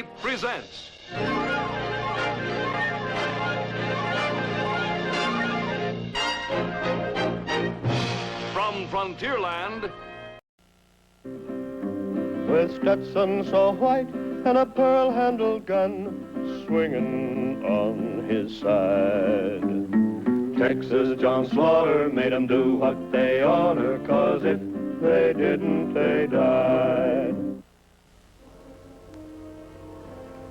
Anthology presents. From Frontierland. With Stetson so white and a pearl-handled gun swinging on his side. Texas John Slaughter made 'em do what they oughta, 'cause if they didn't, they died.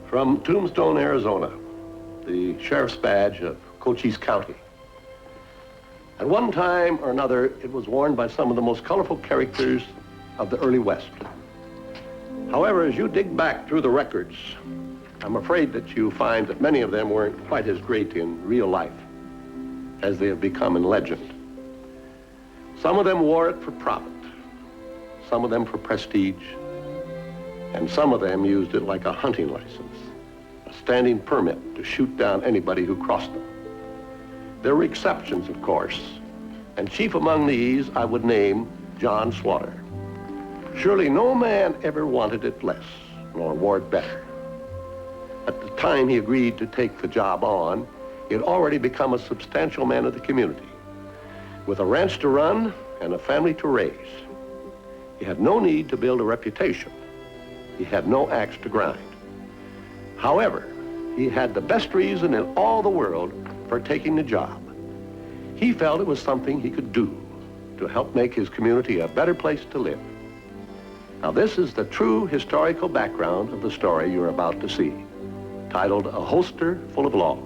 From Tombstone, Arizona, the sheriff's badge of Cochise County. At one time or another, it was worn by some of the most colorful characters of the early West. However, as you dig back through the records, I'm afraid that you find that many of them weren't quite as great in real life as they have become in legend. Some of them wore it for profit, some of them for prestige, and some of them used it like a hunting license, a standing permit to shoot down anybody who crossed them. There were exceptions, of course, and chief among these I would name John Slaughter. Surely no man ever wanted it less, nor wore it better. At the time he agreed to take the job on, he had already become a substantial man of the community, with a ranch to run and a family to raise. He had no need to build a reputation. He had no axe to grind. However, he had the best reason in all the world for taking the job. He felt it was something he could do to help make his community a better place to live. Now, this is the true historical background of the story you're about to see, titled A Holster Full of Law.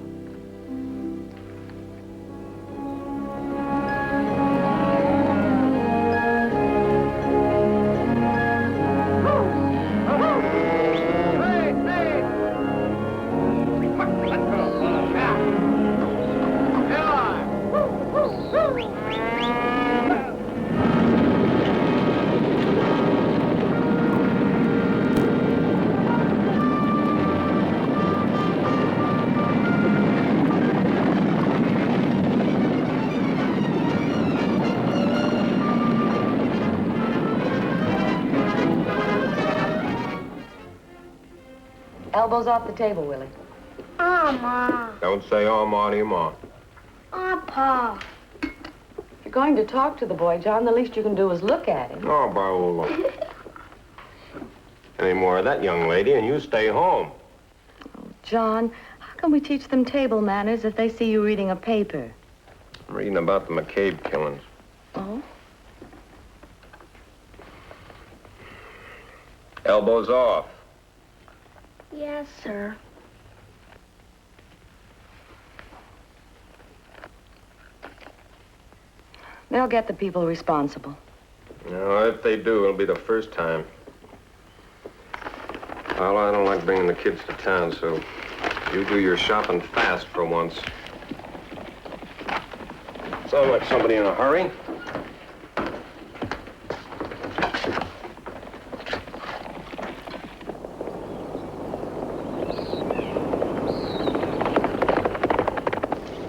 Elbows off the table, Willie. Oh, Ma. Don't say oh, Ma anymore. Oh, Pa. If you're going to talk to the boy, John, the least you can do is look at him. Oh, Viola. Any more of that, young lady, and you stay home. Oh, John, how can we teach them table manners if they see you reading a paper? I'm reading about the McCabe killings. Oh? Elbows off. Yes, sir. They'll get the people responsible. No, if they do, it'll be the first time. Well, I don't like bringing the kids to town, so you do your shopping fast for once. Sound like somebody in a hurry?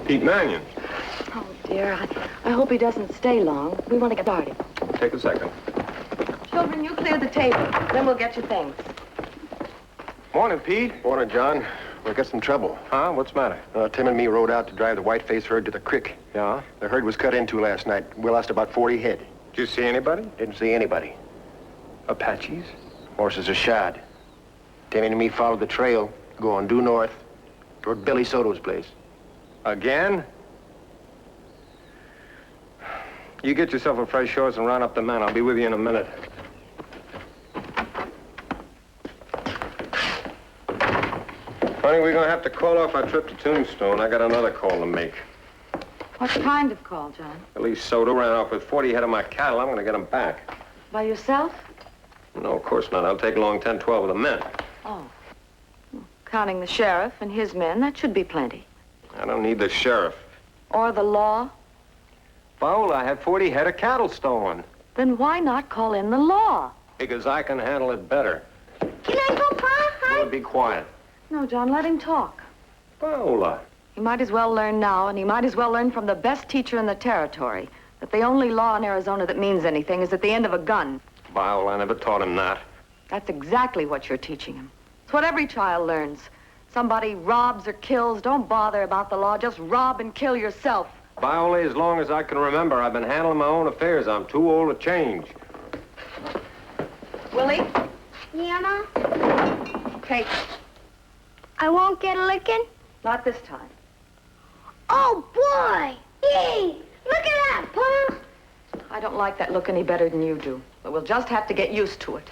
Pete Mannion. Oh, dear, I hope he doesn't stay long. We want to get started. Take a second. Children, you clear the table. Then we'll get your things. Morning, Pete. Morning, John. We got some trouble. Huh? What's the matter? Tim and me rode out to drive the whiteface herd to the creek. Yeah? The herd was cut into last night. We lost about 40 head. Did you see anybody? Didn't see anybody. Apaches? Horses are shod. Tim and me followed the trail, going due north, toward Billy Soto's place. Again? You get yourself a fresh horse and round up the men. I'll be with you in a minute. Honey, we're gonna have to call off our trip to Tombstone. I got another call to make. What kind of call, John? Billy Soto ran off with 40 head of my cattle. I'm gonna get them back. By yourself? No, of course not. I'll take along 10, 12 of the men. Oh. Counting the sheriff and his men, that should be plenty. I don't need the sheriff. Or the law? Viola, I had 40 head of cattle stolen. Then why not call in the law? Because I can handle it better. Can I go, Pa? Well, be quiet. No, John, let him talk. Viola. He might as well learn now, and he might as well learn from the best teacher in the territory, that the only law in Arizona that means anything is at the end of a gun. Viola, I never taught him that. That's exactly what you're teaching him. It's what every child learns. Somebody robs or kills, don't bother about the law. Just rob and kill yourself. Viola, as long as I can remember, I've been handling my own affairs. I'm too old to change. Willie? Yeah, Ma? Take. I won't get a licking? Not this time. Oh, boy! Yee! Look at that, Pa! I don't like that look any better than you do. But we'll just have to get used to it.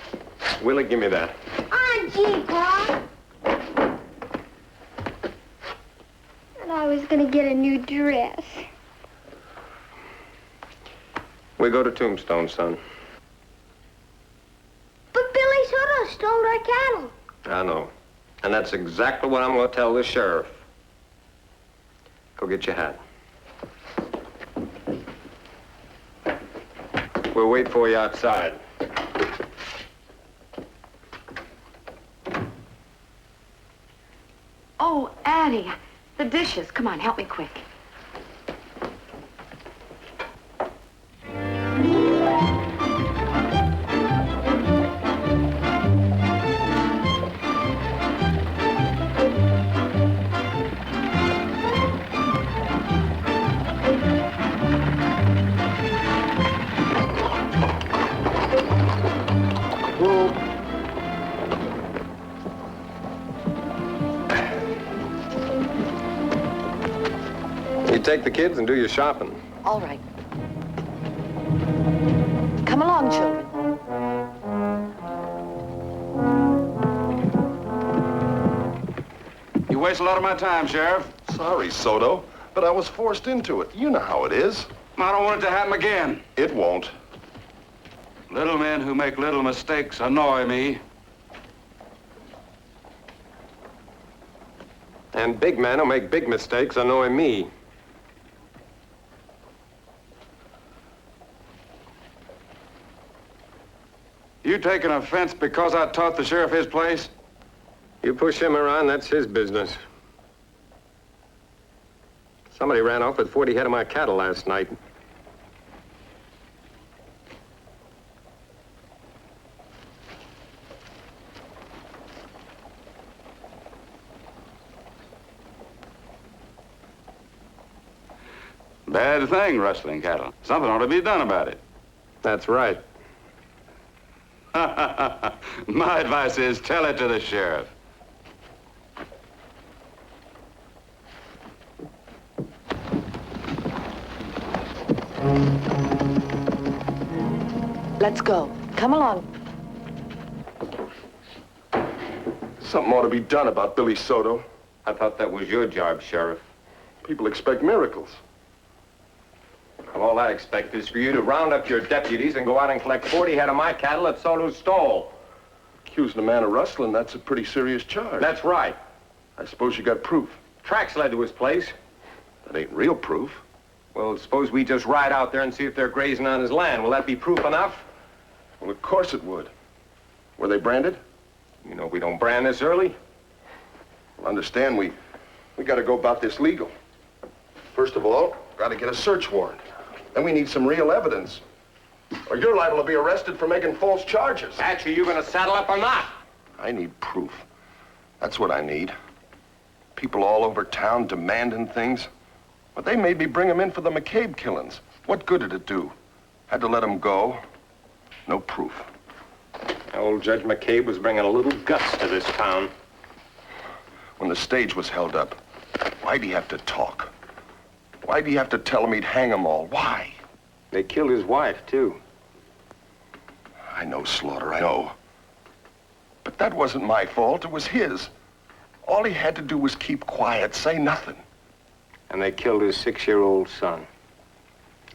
Willie, give me that. Ah, gee, Pa! And I was gonna get a new dress. We go to Tombstone, son. But Billy Soto stole our cattle. I know. And that's exactly what I'm going to tell the sheriff. Go get your hat. We'll wait for you outside. Oh, Addie, the dishes. Come on, help me quick. You take the kids and do your shopping. All right. Come along, children. You waste a lot of my time, Sheriff. Sorry, Soto, but I was forced into it. You know how it is. I don't want it to happen again. It won't. Little men who make little mistakes annoy me. And big men who make big mistakes annoy me. You taking offense because I taught the sheriff his place? You push him around, that's his business. Somebody ran off with 40 head of my cattle last night. Bad thing, rustling cattle. Something ought to be done about it. That's right. My advice is tell it to the sheriff. Let's go. Come along. Something ought to be done about Billy Soto. I thought that was your job, Sheriff. People expect miracles. All I expect is for you to round up your deputies and go out and collect 40 head of my cattle at Soto's stall. Accusing a man of rustling, that's a pretty serious charge. That's right. I suppose you got proof. Tracks led to his place. That ain't real proof. Well, suppose we just ride out there and see if they're grazing on his land. Will that be proof enough? Well, of course it would. Were they branded? You know we don't brand this early. Well, understand, we got to go about this legal. First of all, got to get a search warrant. Then we need some real evidence. Or you're liable to be arrested for making false charges. Actually, you gonna saddle up or not? I need proof. That's what I need. People all over town demanding things. But they made me bring them in for the McCabe killings. What good did it do? Had to let them go. No proof. Old Judge McCabe was bringing a little guts to this town. When the stage was held up, why'd he have to talk? Why'd he have to tell them he'd hang them all? Why? They killed his wife, too. I know, Slaughter, I know. But that wasn't my fault. It was his. All he had to do was keep quiet, say nothing. And they killed his 6-year-old son.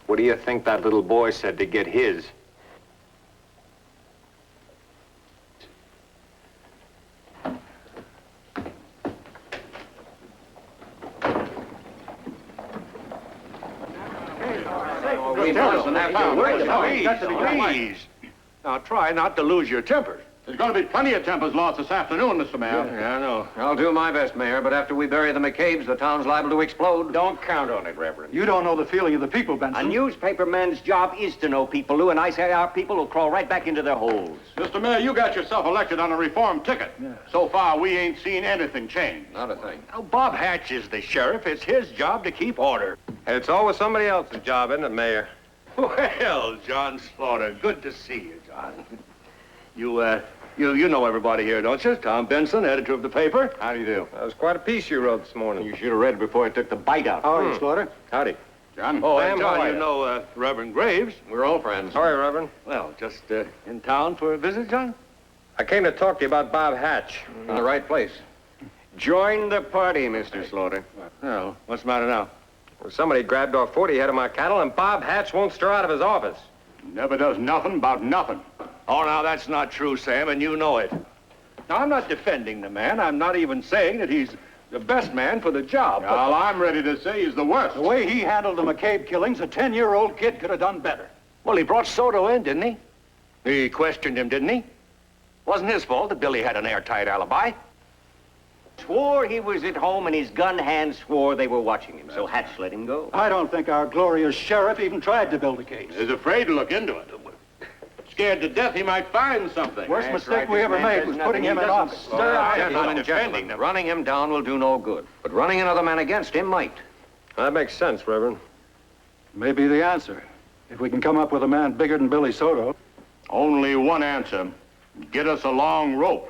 What do you think that little boy said to get his? Please. Now, try not to lose your temper. There's going to be plenty of tempers lost this afternoon, Mr. Mayor. Yeah, I know. I'll do my best, Mayor, but after we bury the McCabe's, the town's liable to explode. Don't count on it, Reverend. You don't know the feeling of the people, Benson. A newspaper man's job is to know people, Lou, and I say our people will crawl right back into their holes. Mr. Mayor, you got yourself elected on a reform ticket. Yeah. So far, we ain't seen anything change. Not a thing. Now, Bob Hatch is the sheriff. It's his job to keep order. It's always somebody else's job, isn't it, Mayor? Well, John Slaughter, good to see you, John. You know everybody here, don't you? Tom Benson, editor of the paper. How do you do? That was quite a piece you wrote this morning. You should have read it before I took the bite out. How are you, Slaughter? Howdy. John. Oh, John, how are you you? know Reverend Graves. We're all friends. How are you, Reverend? Well, just in town for a visit, John? I came to talk to you about Bob Hatch. In the right place. Join the party, Mr. Slaughter. Well, what's the matter now? Well, somebody grabbed off 40 head of my cattle, and Bob Hatch won't stir out of his office. Never does nothing about nothing. Oh, now, that's not true, Sam, and you know it. Now, I'm not defending the man. I'm not even saying that he's the best man for the job. Well, I'm ready to say he's the worst. The way he handled the McCabe killings, a 10-year-old kid could have done better. Well, he brought Soto in, didn't he? He questioned him, didn't he? Wasn't his fault that Billy had an airtight alibi. Swore he was at home, and his gun hands swore they were watching him, so Hatch let him go. I don't think our glorious sheriff even tried to build a case. He's afraid to look into it. Scared to death he might find something. Worst mistake we ever made was putting him in office. Gentlemen, running him down will do no good. But running another man against him might. That makes sense, Reverend. Maybe the answer. If we can come up with a man bigger than Billy Soto. Only one answer. Get us a long rope.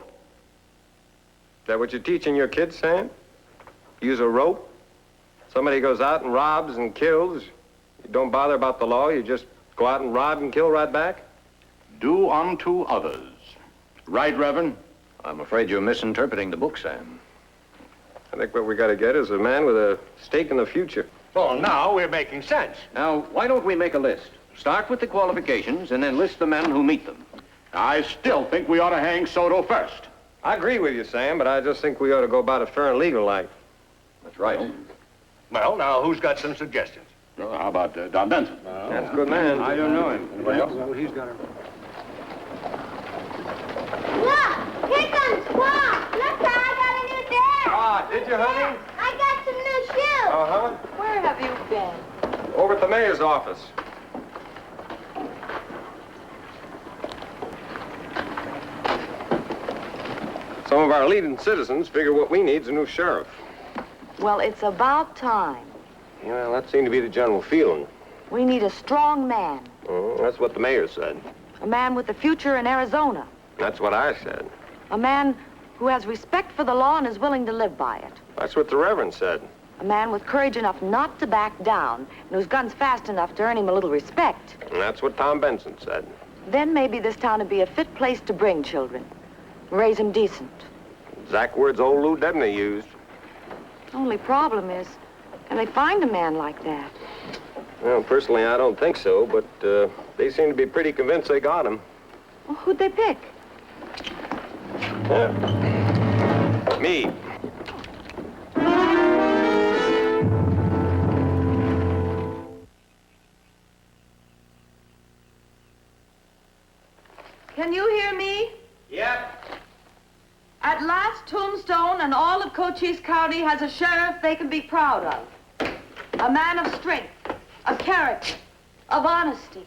Is that what you're teaching your kids, Sam? Use a rope? Somebody goes out and robs and kills. You don't bother about the law. You just go out and rob and kill right back? Do unto others. Right, Reverend? I'm afraid you're misinterpreting the book, Sam. I think what we got to get is a man with a stake in the future. Well, now we're making sense. Now, why don't we make a list? Start with the qualifications and then list the men who meet them. I still think we ought to hang Soto first. I agree with you, Sam, but I just think we ought to go about it fair and legal like. That's right. Well, now, who's got some suggestions? Well, how about Don Benson? That's a good man. I don't know him. Anybody else? Well, he's got a... Look! Here comes Walt! Look, Pa, I got a new dad! Ah, did you, honey? I got some new shoes! Uh-huh. Where have you been? Over at the mayor's office. Some of our leading citizens figure what we need is a new sheriff. Well, it's about time. Well, that seemed to be the general feeling. We need a strong man. That's what the mayor said. A man with a future in Arizona. That's what I said. A man who has respect for the law and is willing to live by it. That's what the Reverend said. A man with courage enough not to back down and whose gun's fast enough to earn him a little respect. And that's what Tom Benson said. Then maybe this town would be a fit place to bring children. Raise them decent. Exact words old Lou Debney used. Only problem is, can they find a man like that? Well, personally, I don't think so, but they seem to be pretty convinced they got him. Well, who'd they pick? Me. Can you hear me? Yep. At last, Tombstone and all of Cochise County has a sheriff they can be proud of. A man of strength, of character, of honesty.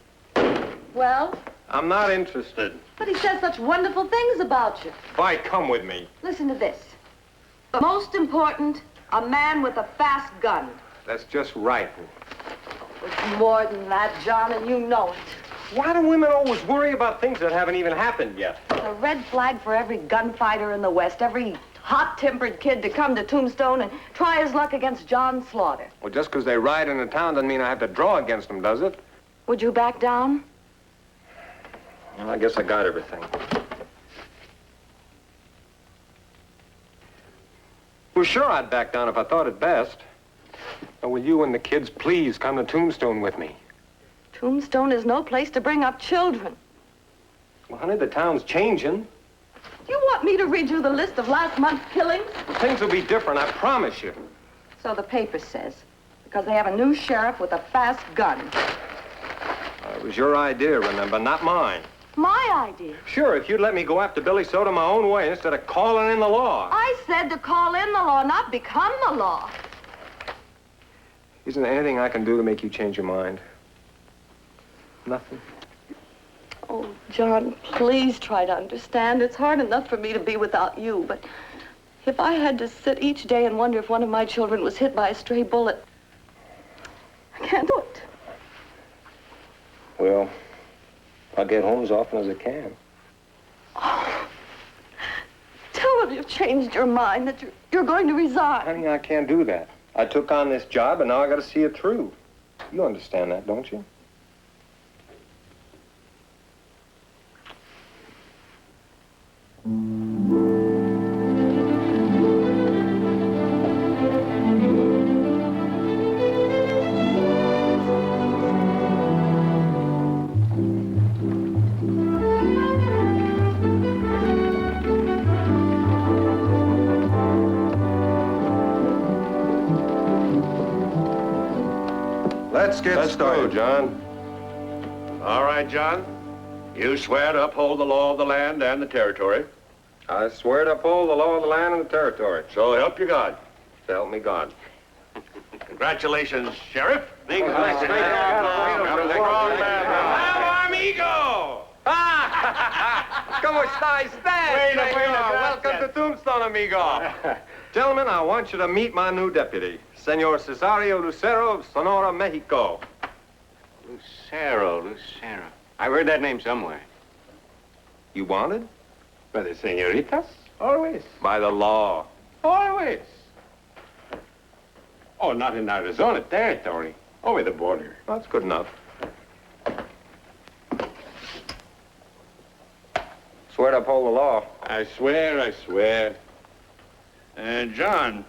Well? I'm not interested. But he says such wonderful things about you. Why, come with me. Listen to this. But most important, a man with a fast gun. That's just right. It's more than that, John, and you know it. Why do women always worry about things that haven't even happened yet? It's a red flag for every gunfighter in the West, every hot-tempered kid to come to Tombstone and try his luck against John Slaughter. Well, just because they ride in a town doesn't mean I have to draw against them, does it? Would you back down? Well, I guess I got everything. Well, sure, I'd back down if I thought it best. But will you and the kids please come to Tombstone with me? Tombstone is no place to bring up children. Well, honey, the town's changing. Do you want me to read you the list of last month's killings? Things will be different, I promise you. So the paper says, because they have a new sheriff with a fast gun. It was your idea, remember, not mine. My idea. Sure, if you'd let me go after Billy Soto my own way instead of calling in the law. I said to call in the law, not become the law. Isn't there anything I can do to make you change your mind? Nothing? Oh, John, please try to understand. It's hard enough for me to be without you, but if I had to sit each day and wonder if one of my children was hit by a stray bullet, I can't do it. Well, I'll get home as often as I can. Oh, tell them you've changed your mind, that you're going to resign. Honey, I can't do that. I took on this job, and now I got to see it through. You understand that, don't you? Let's started, John. All right, John. You swear to uphold the law of the land and the territory. I swear to uphold the law of the land and the territory. So help you God. So help me God. Congratulations, Sheriff. Amigo! ¿Cómo está usted? Welcome to Tombstone, amigo. Gentlemen, I want you to meet my new deputy, Senor Cesario Lucero of Sonora, Mexico. Lucero. I've heard that name somewhere. You wanted? By the senoritas? Always. By the law. Always. Oh, not in Arizona territory. Over the border. That's good enough. Swear to uphold the law. I swear. And, John,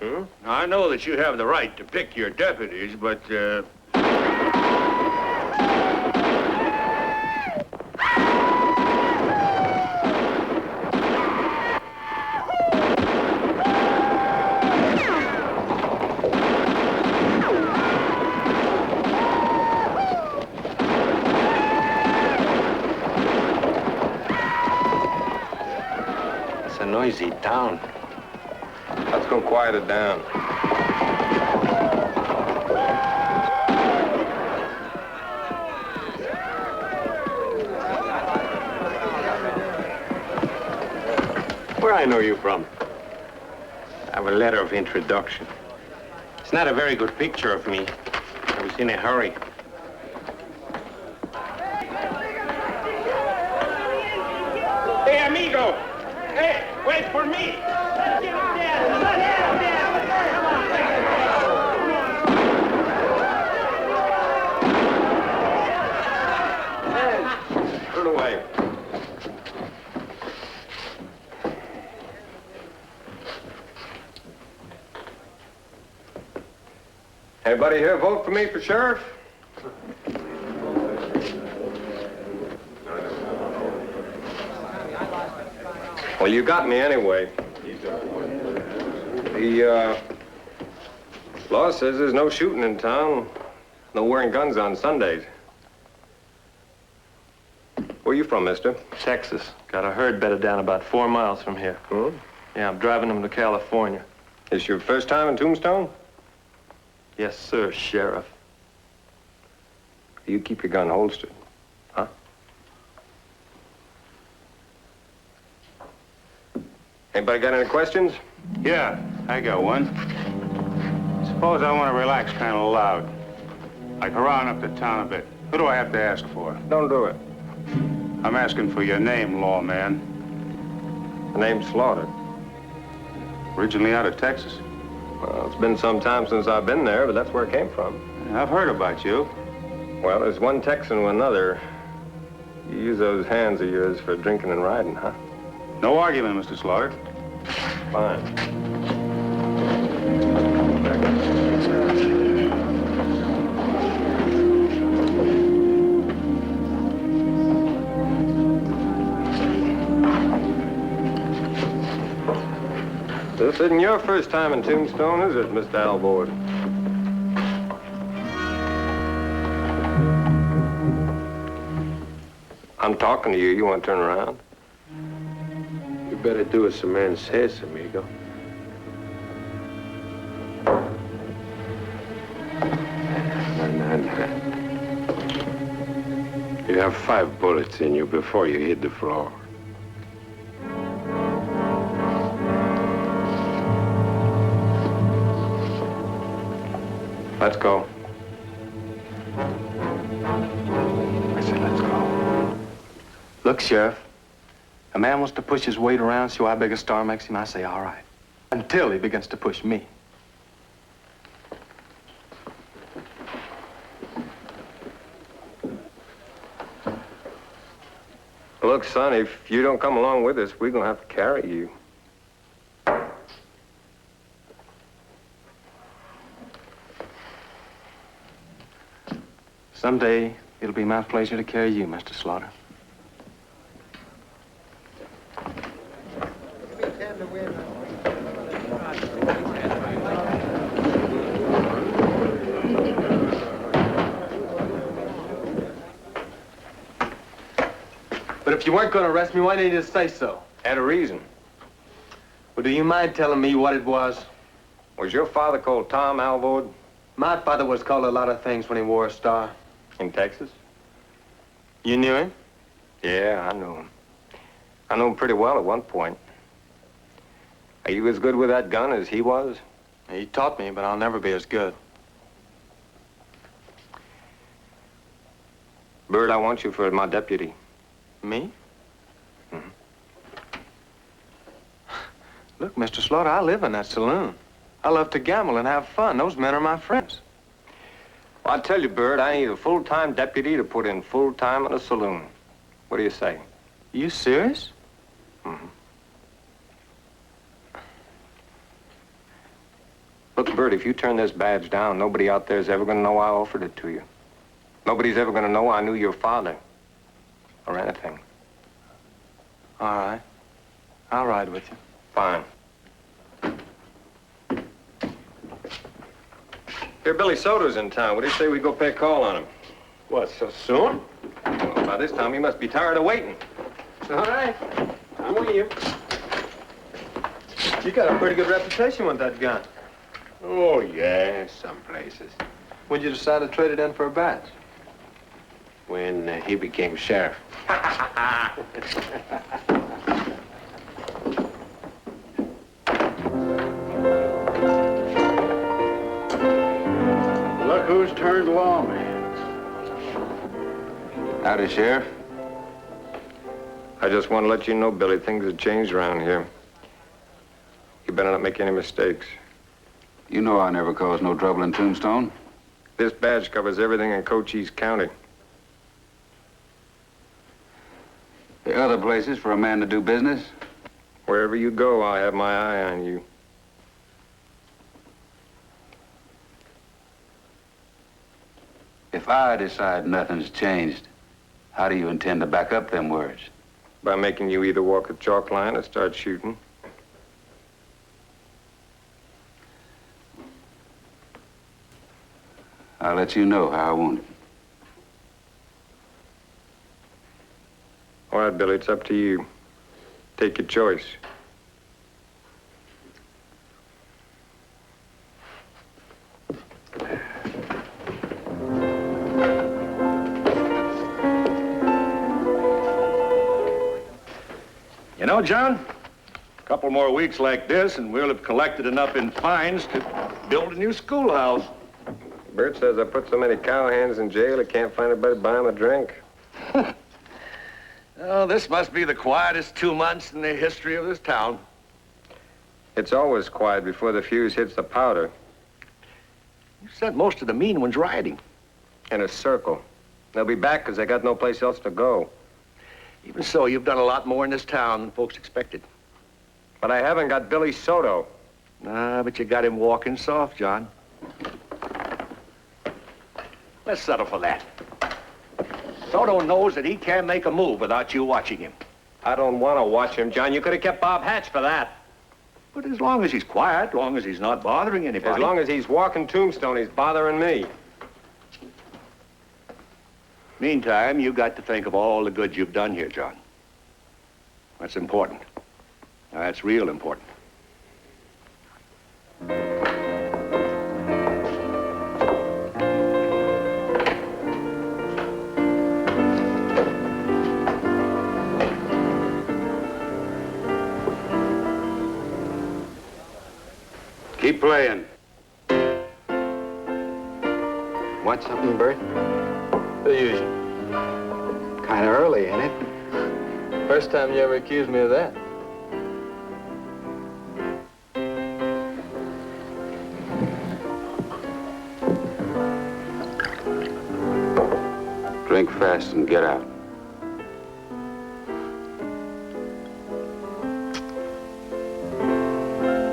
I know that you have the right to pick your deputies, but, It's a noisy town. Let's go quiet it down. Where I know you from? I have a letter of introduction. It's not a very good picture of me. I was in a hurry. Hey, amigo! Hey, wait for me! Put it away. Everybody here vote for me for sheriff? Well, you got me anyway. The law says there's no shooting in town, no wearing guns on Sundays. Where you from, mister? Texas. Got a herd bedded down about 4 miles from here. Hmm? Yeah, I'm driving them to California. This your first time in Tombstone? Yes, sir, Sheriff. You keep your gun holstered, huh? Anybody got any questions? Yeah, I got one. Suppose I want to relax kind of loud. Like around up the town a bit. Who do I have to ask for? Don't do it. I'm asking for your name, lawman. The name's Slaughter. Originally out of Texas. Well, it's been some time since I've been there, but that's where it came from. I've heard about you. Well, there's one Texan with another. You use those hands of yours for drinking and riding, huh? No argument, Mr. Slaughter. Fine. This isn't your first time in Tombstone, is it, Mr. Alvord? I'm talking to you. You want to turn around? You better do as the man says, amigo. You have 5 bullets in you before you hit the floor. Let's go. I said, let's go. Look, Sheriff, a man wants to push his weight around, see how big a star makes him. I say, all right. Until he begins to push me. Look, son, if you don't come along with us, we're going to have to carry you. Someday, it'll be my pleasure to carry you, Mr. Slaughter. But if you weren't going to arrest me, why didn't you just say so? Had a reason. Well, do you mind telling me what it was? Was your father called Tom Alvord? My father was called a lot of things when he wore a star. In Texas? You knew him? Yeah, I knew him. I knew him pretty well at one point. Are you as good with that gun as he was? He taught me, but I'll never be as good. Burt, I want you for my deputy. Me? Mm-hmm. Look, Mr. Slaughter, I live in that saloon. I love to gamble and have fun. Those men are my friends. Well, I tell you, Burt, I need a full-time deputy to put in full-time in a saloon. What do you say? You serious? Mm-hmm. Look, Burt, if you turn this badge down, nobody out there is ever going to know I offered it to you. Nobody's ever going to know I knew your father. Or anything. All right. I'll ride with you. Fine. Here, Billy Soto's in town. What do you say we go pay a call on him? What, so soon? Well, by this time, he must be tired of waiting. All right. I'm with you. You got a pretty good reputation with that gun. Oh, yeah, some places. When'd you decide to trade it in for a badge? When he became sheriff. Look who's turned lawman. Howdy, Sheriff. I just want to let you know, Billy, things have changed around here. You better not make any mistakes. You know I never caused no trouble in Tombstone. This badge covers everything in Cochise County. There are other places for a man to do business. Wherever you go, I have my eye on you. If I decide nothing's changed, how do you intend to back up them words? By making you either walk the chalk line or start shooting. I'll let you know how I want it. All right, Billy, it's up to you. Take your choice. You know, John, a couple more weeks like this, and we'll have collected enough in fines to build a new schoolhouse. Burt says I put so many cowhands in jail, he can't find anybody to buy him a drink. Oh, this must be the quietest 2 months in the history of this town. It's always quiet before the fuse hits the powder. You sent most of the mean ones riding. In a circle. They'll be back because they got no place else to go. Even so, you've done a lot more in this town than folks expected. But I haven't got Billy Soto. Nah, but you got him walking soft, John. Let's settle for that. Soto knows that he can't make a move without you watching him. I don't want to watch him, John. You could have kept Bob Hatch for that. But as long as he's quiet, as long as he's not bothering anybody. As long as he's walking Tombstone, he's bothering me. Meantime, you got to think of all the good you've done here, John. That's important. That's real important. Keep playing. Want something, Burt? The usual. Kind of early, ain't it? First time you ever accused me of that. Drink fast and get out.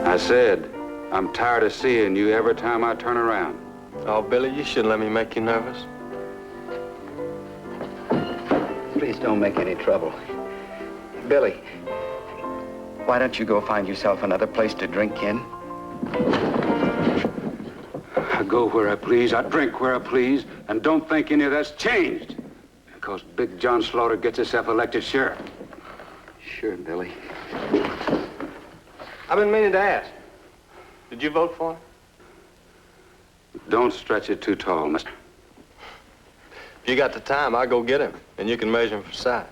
I said, I'm tired of seeing you every time I turn around. Oh, Billy, you shouldn't let me make you nervous. Please don't make any trouble. Billy, why don't you go find yourself another place to drink in? I go where I please, I drink where I please, and don't think any of that's changed. Because Big John Slaughter gets himself elected sheriff. Sure, Billy. I've been meaning to ask. Did you vote for him? Don't stretch it too tall, mister. If you got the time, I'll go get him, and you can measure him for size.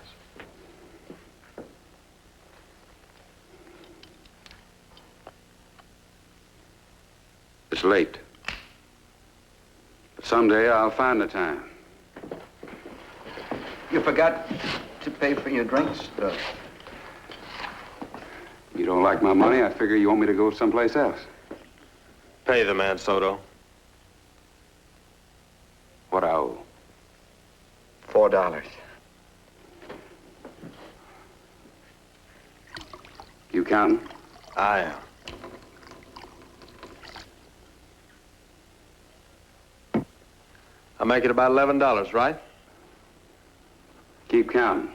It's late. But someday I'll find the time. You forgot to pay for your drinks, You don't like my money, I figure you want me to go someplace else. Pay the man, Soto. What I owe? $4. You counting? I am. I make it about $11, right? Keep counting.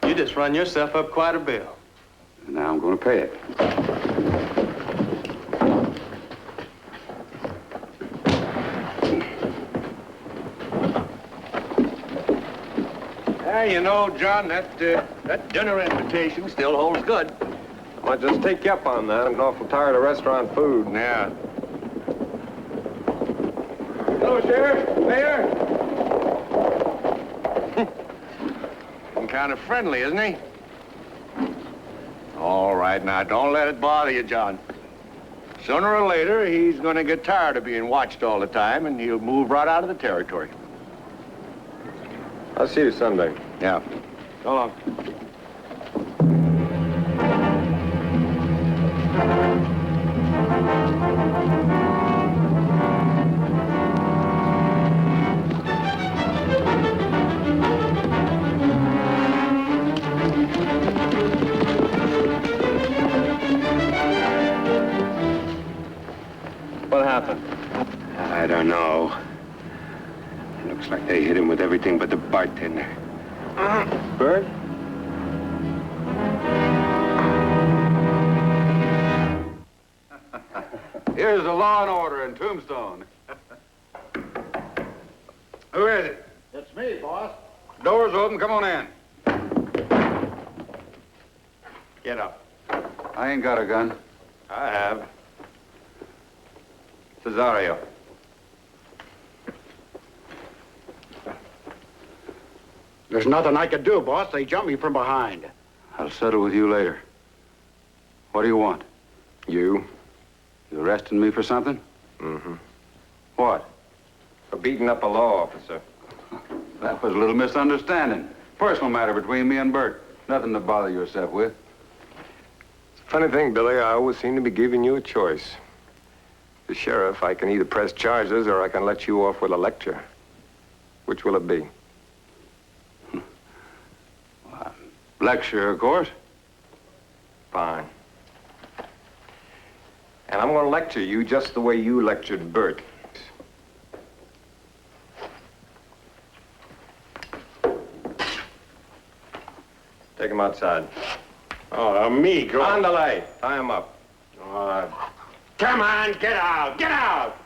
You just run yourself up quite a bill. Now I'm going to pay it. You know, John, that dinner invitation still holds good. I might just take you up on that. I'm awful tired of restaurant food. Yeah. Hello, Sheriff. Mayor. He's kind of friendly, isn't he? All right, now, don't let it bother you, John. Sooner or later, he's going to get tired of being watched all the time, and he'll move right out of the territory. I'll see you Sunday. Yeah. So long. What happened? I don't know. Looks like they hit him with everything but the bartender. Burt? Here's the law and order in Tombstone. Who is it? It's me, boss. Door's open. Come on in. Get up. I ain't got a gun. I have. Cesario. There's nothing I could do, boss. They jumped me from behind. I'll settle with you later. What do you want? You? You arresting me for something? Mm-hmm. What? For beating up a law officer. That was a little misunderstanding. Personal matter between me and Burt. Nothing to bother yourself with. It's a funny thing, Billy. I always seem to be giving you a choice. The sheriff, I can either press charges or I can let you off with a lecture. Which will it be? Lecture, of course. Fine. And I'm going to lecture you just the way you lectured Burt. Take him outside. Oh, me, go. Andale. Tie him up. Oh, Come on, get out! Get out!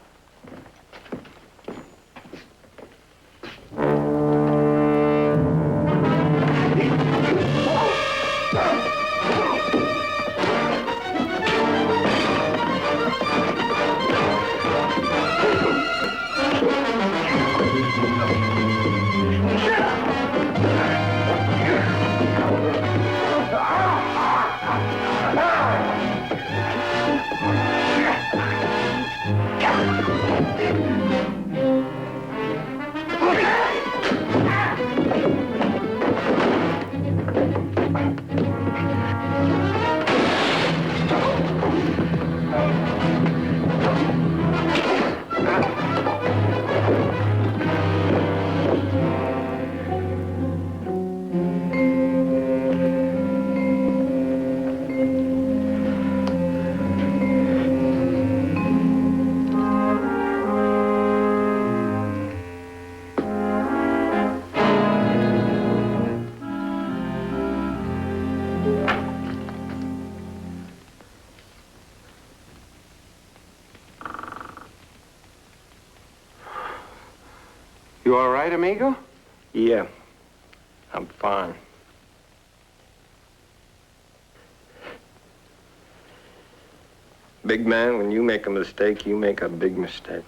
You all right, amigo? Yeah, I'm fine. Big man, when you make a mistake, you make a big mistake.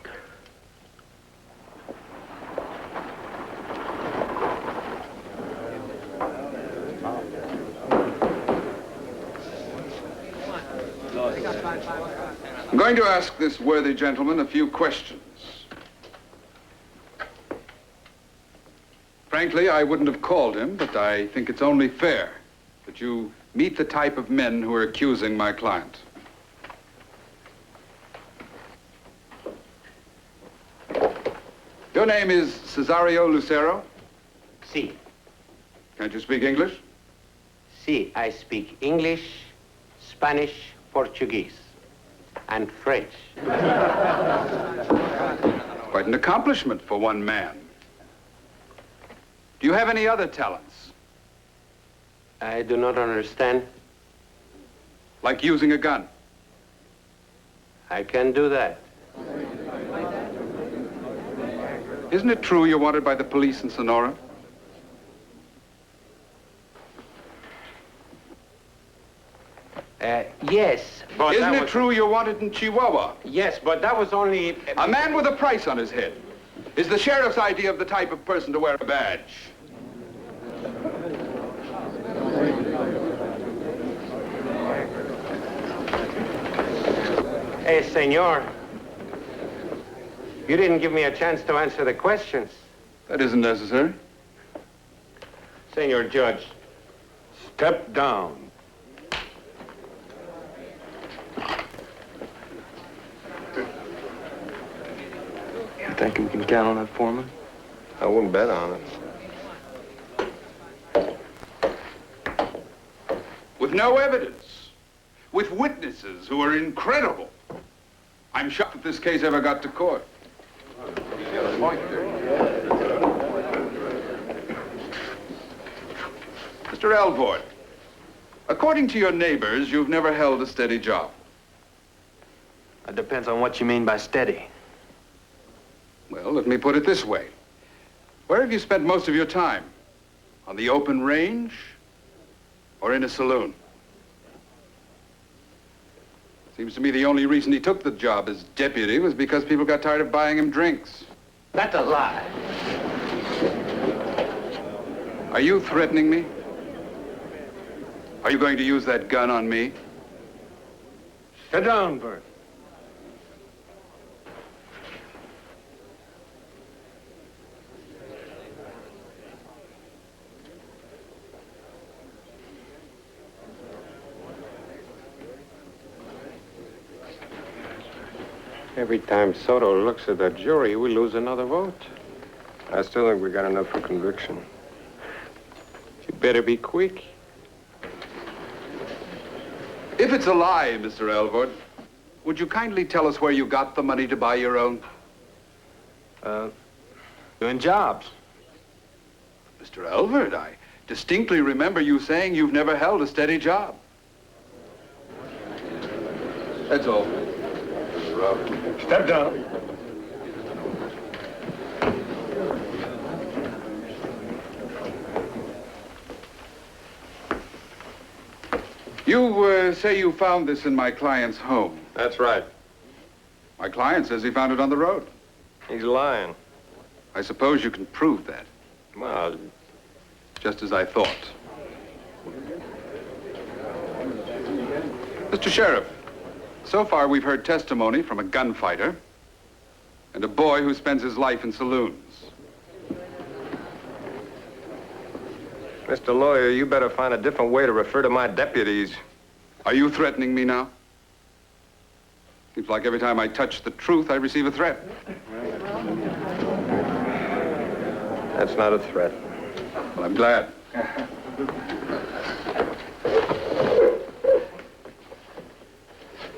I'm going to ask this worthy gentleman a few questions. Frankly, I wouldn't have called him, but I think it's only fair that you meet the type of men who are accusing my client. Your name is Cesario Lucero? Si. Can't you speak English? Si, I speak English, Spanish, Portuguese, and French. Quite an accomplishment for one man. Do you have any other talents? I do not understand. Like using a gun? I can do that. Isn't it true you're wanted by the police in Sonora? Yes, but Isn't it true you're wanted in Chihuahua? Yes, but that was only... A man with a price on his head. Is the sheriff's idea of the type of person to wear a badge? Hey, senor. You didn't give me a chance to answer the questions. That isn't necessary. Senor Judge, step down. You think we can count on that foreman? I wouldn't bet on it. With no evidence. With witnesses who are incredible. I'm shocked that this case ever got to court. Mr. Alvord, according to your neighbors, you've never held a steady job. It depends on what you mean by steady. Well, let me put it this way. Where have you spent most of your time? On the open range or in a saloon? Seems to me the only reason he took the job as deputy was because people got tired of buying him drinks. That's a lie. Are you threatening me? Are you going to use that gun on me? Sit down, Burt. Every time Soto looks at that jury, we lose another vote. I still think we got enough for conviction. You better be quick. If it's a lie, Mr. Alvord, would you kindly tell us where you got the money to buy your own? Doing jobs. Mr. Alvord, I distinctly remember you saying you've never held a steady job. That's all. Step down. You say you found this in my client's home. That's right. My client says he found it on the road. He's lying. I suppose you can prove that. Well, just as I thought. Mr. Sheriff, so far we've heard testimony from a gunfighter and a boy who spends his life in saloons. Mr. Lawyer, you better find a different way to refer to my deputies. Are you threatening me now? Seems like every time I touch the truth, I receive a threat. That's not a threat. Well, I'm glad.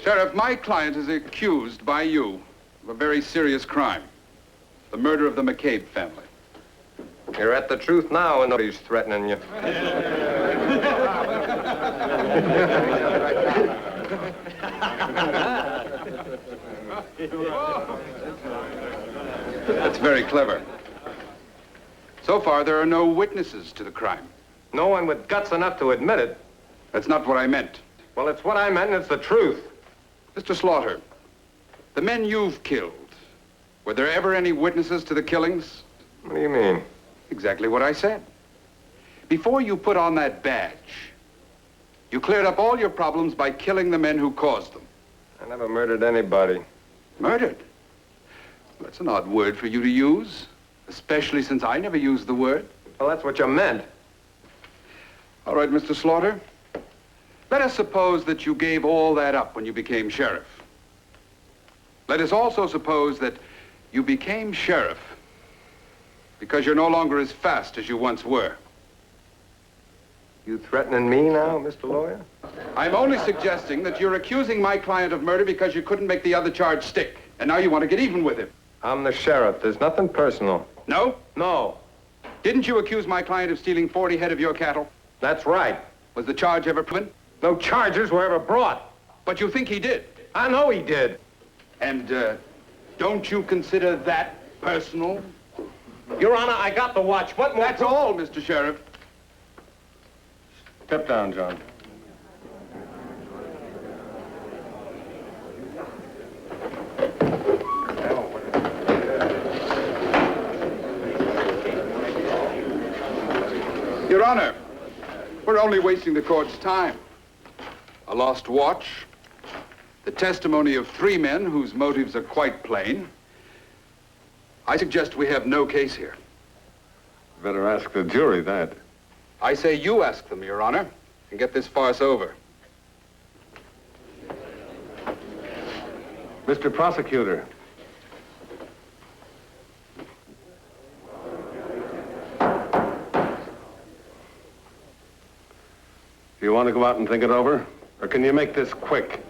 Sheriff, my client is accused by you of a very serious crime. The murder of the McCabe family. You're at the truth now and nobody's threatening you. That's very clever. So far, there are no witnesses to the crime. No one with guts enough to admit it. That's not what I meant. Well, it's what I meant and it's the truth. Mr. Slaughter, the men you've killed, were there ever any witnesses to the killings? What do you mean? Exactly what I said. Before you put on that badge, you cleared up all your problems by killing the men who caused them. I never murdered anybody. Murdered? Well, that's an odd word for you to use, especially since I never used the word. Well, that's what you meant. All right, Mr. Slaughter. Let us suppose that you gave all that up when you became sheriff. Let us also suppose that you became sheriff because you're no longer as fast as you once were. You threatening me now, Mr. Lawyer? I'm only suggesting that you're accusing my client of murder because you couldn't make the other charge stick. And now you want to get even with him. I'm the sheriff. There's nothing personal. No? No. Didn't you accuse my client of stealing 40 head of your cattle? That's right. Was the charge ever proven? No charges were ever brought. But you think he did? I know he did. And, don't you consider that personal? Your Honor, I got the watch. What more? That's all, Mr. Sheriff. Step down, John. Your Honor, we're only wasting the court's time. A lost watch, the testimony of 3 men whose motives are quite plain. I suggest we have no case here. Better ask the jury that. I say you ask them, Your Honor, and get this farce over. Mr. Prosecutor. Do you want to go out and think it over? Or can you make this quick?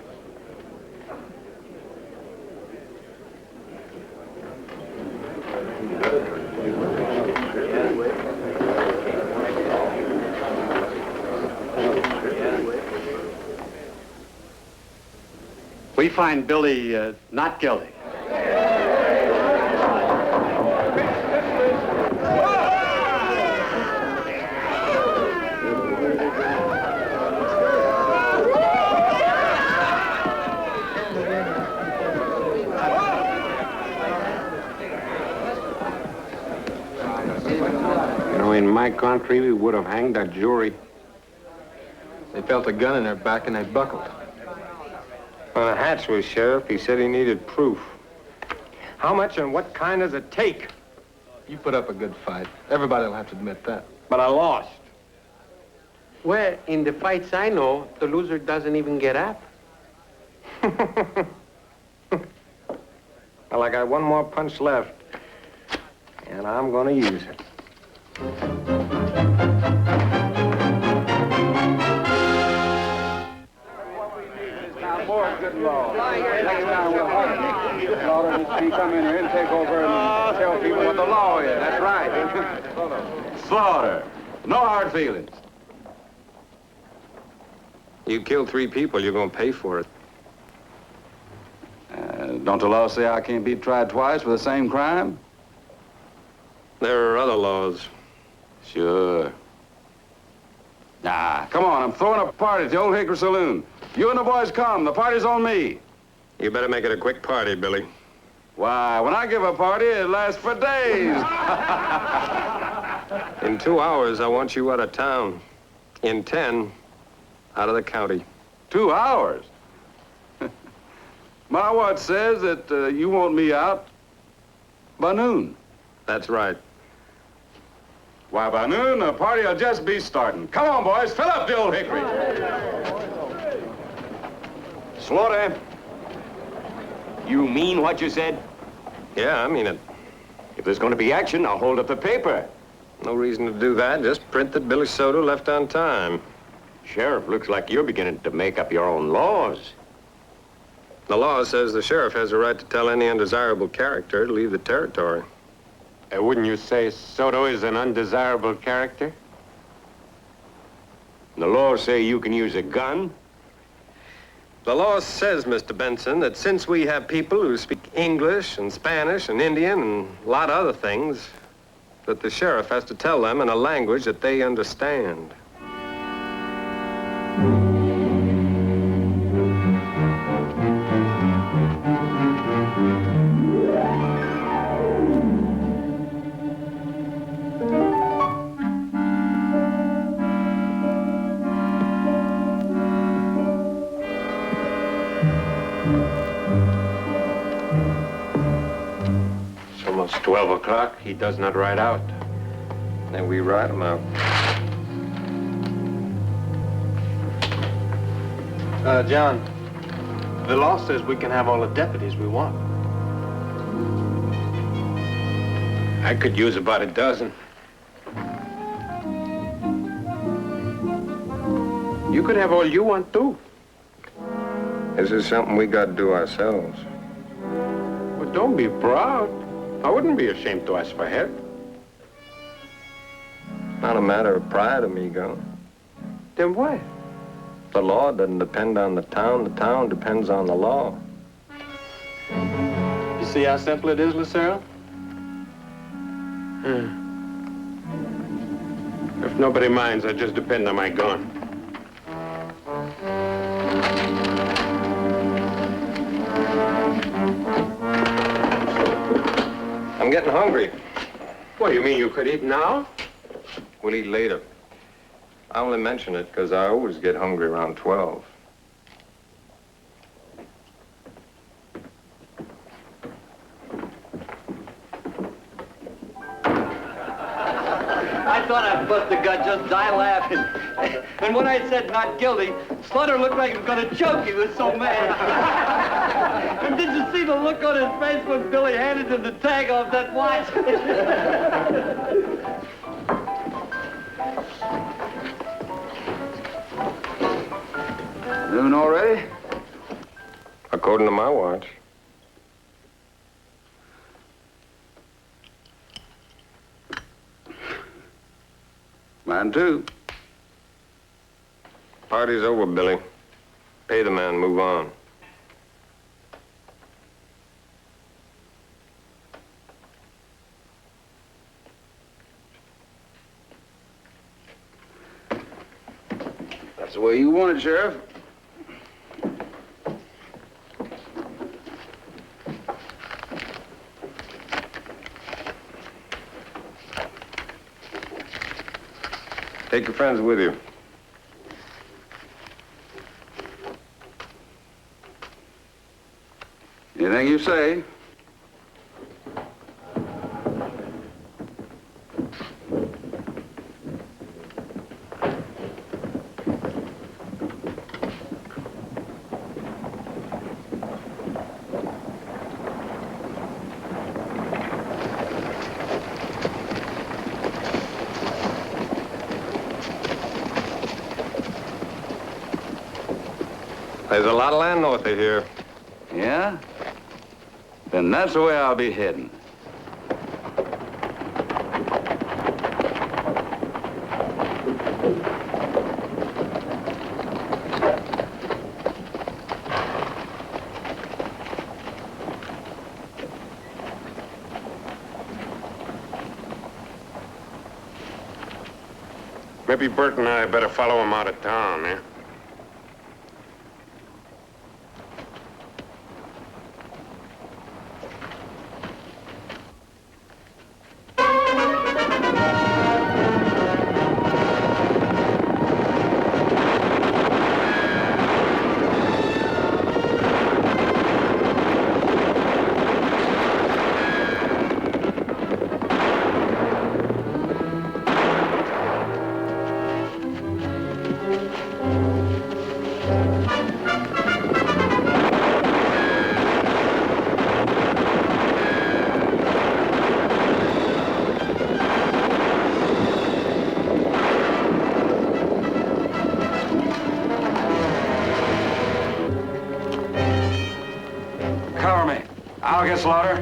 We find Billy not guilty. You know, in my country, we would have hanged that jury. They felt a gun in their back and they buckled. When the Hatch was sheriff, he said he needed proof. How much and what kind does it take? You put up a good fight. Everybody will have to admit that. But I lost. Well, in the fights I know, the loser doesn't even get up. Well, I got one more punch left, and I'm gonna use it. More good law. Next time we'll have Slaughter and come in here and take over and tell people what the law is. That's right. Slaughter, no hard feelings. You killed 3 people, you're gonna pay for it. Don't the law say I can't be tried twice for the same crime? There are other laws. Sure. Nah, come on, I'm throwing a party at the Old Hickory Saloon. You and the boys come, the party's on me. You better make it a quick party, Billy. Why, when I give a party, it lasts for days. In 2 hours, I want you out of town. In 10, out of the county. 2 hours? My watch says that you want me out by noon. That's right. Why, by noon, the party will just be starting. Come on, boys, fill up the Old Hickory. Slaughter, you mean what you said? Yeah, I mean it. If there's going to be action, I'll hold up the paper. No reason to do that. Just print that Billy Soto left on time. Sheriff, looks like you're beginning to make up your own laws. The law says the sheriff has a right to tell any undesirable character to leave the territory. Wouldn't you say Soto is an undesirable character? The laws say you can use a gun. The law says, Mr. Benson, that since we have people who speak English and Spanish and Indian and a lot of other things, that the sheriff has to tell them in a language that they understand. It's almost 12 o'clock. He does not ride out. Then we ride him out. John, the law says we can have all the deputies we want. I could use about a dozen. You could have all you want, too. This is something we got to do ourselves. But don't be proud. I wouldn't be ashamed to ask for help. Not a matter of pride, amigo. Then what? The law doesn't depend on the town depends on the law. You see how simple it is, Lucero? If nobody minds, I just depend on my gun. I'm getting hungry. What, you mean you could eat now? We'll eat later. I only mention it because I always get hungry around 12. I thought I'd bust a gut, just die laughing. And when I said not guilty, Slaughter looked like he was going to choke. He was so mad. And did you see the look on his face when Billy handed him the tag off that watch? Noon already? According to my watch. Mine too. Party's over, Billy. Pay the man, move on. That's the way you want it, Sheriff. Take your friends with you. Anything you say. There's a lot of land north of here. Yeah? Then that's the way I'll be heading. Maybe Burt and I better follow him out of town, eh? Cover me. I'll get Slaughter.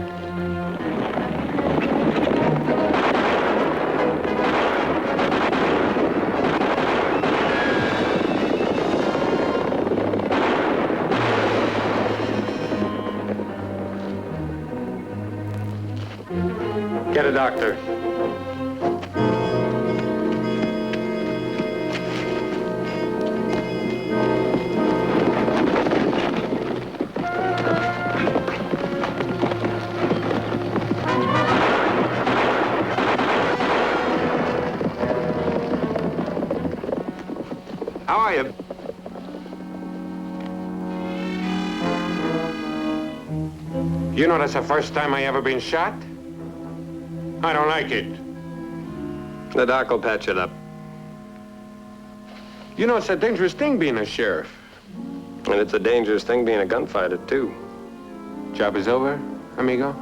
Get a doctor. How are you? You know that's the first time I ever been shot? I don't like it. The doc will patch it up. You know, it's a dangerous thing being a sheriff. And it's a dangerous thing being a gunfighter, too. Job is over, amigo?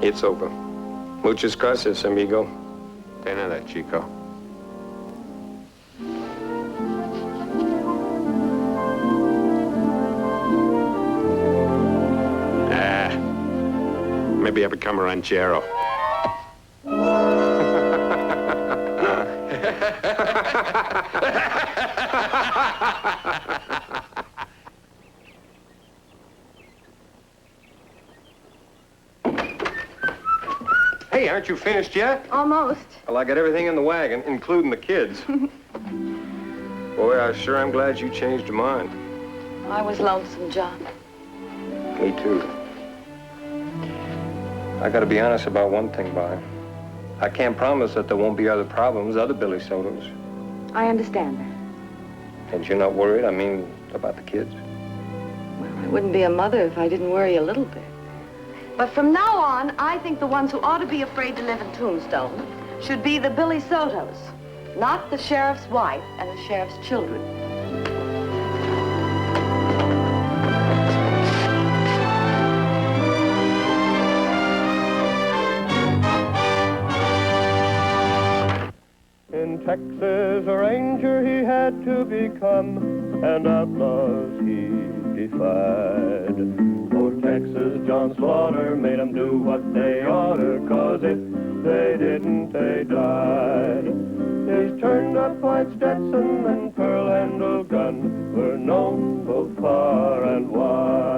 It's over. Muchas gracias, amigo. De nada, chico. Maybe I become a ranchero. Hey, aren't you finished yet? Almost. Well, I got everything in the wagon, including the kids. Boy, I sure am glad you changed your mind. I was lonesome, John. Me too. I gotta be honest about one thing, Bob. I can't promise that there won't be other problems, other Billy Sotos. I understand that. And you're not worried, I mean, about the kids? Well, I wouldn't be a mother if I didn't worry a little bit. But from now on, I think the ones who ought to be afraid to live in Tombstone should be the Billy Sotos, not the sheriff's wife and the sheriff's children. In Texas, a ranger he had to become, and outlaws he defied. For Texas, John Slaughter made 'em do what they oughta, 'cause if they didn't, they died. His turned-up white Stetson and pearl-handled gun were known both far and wide.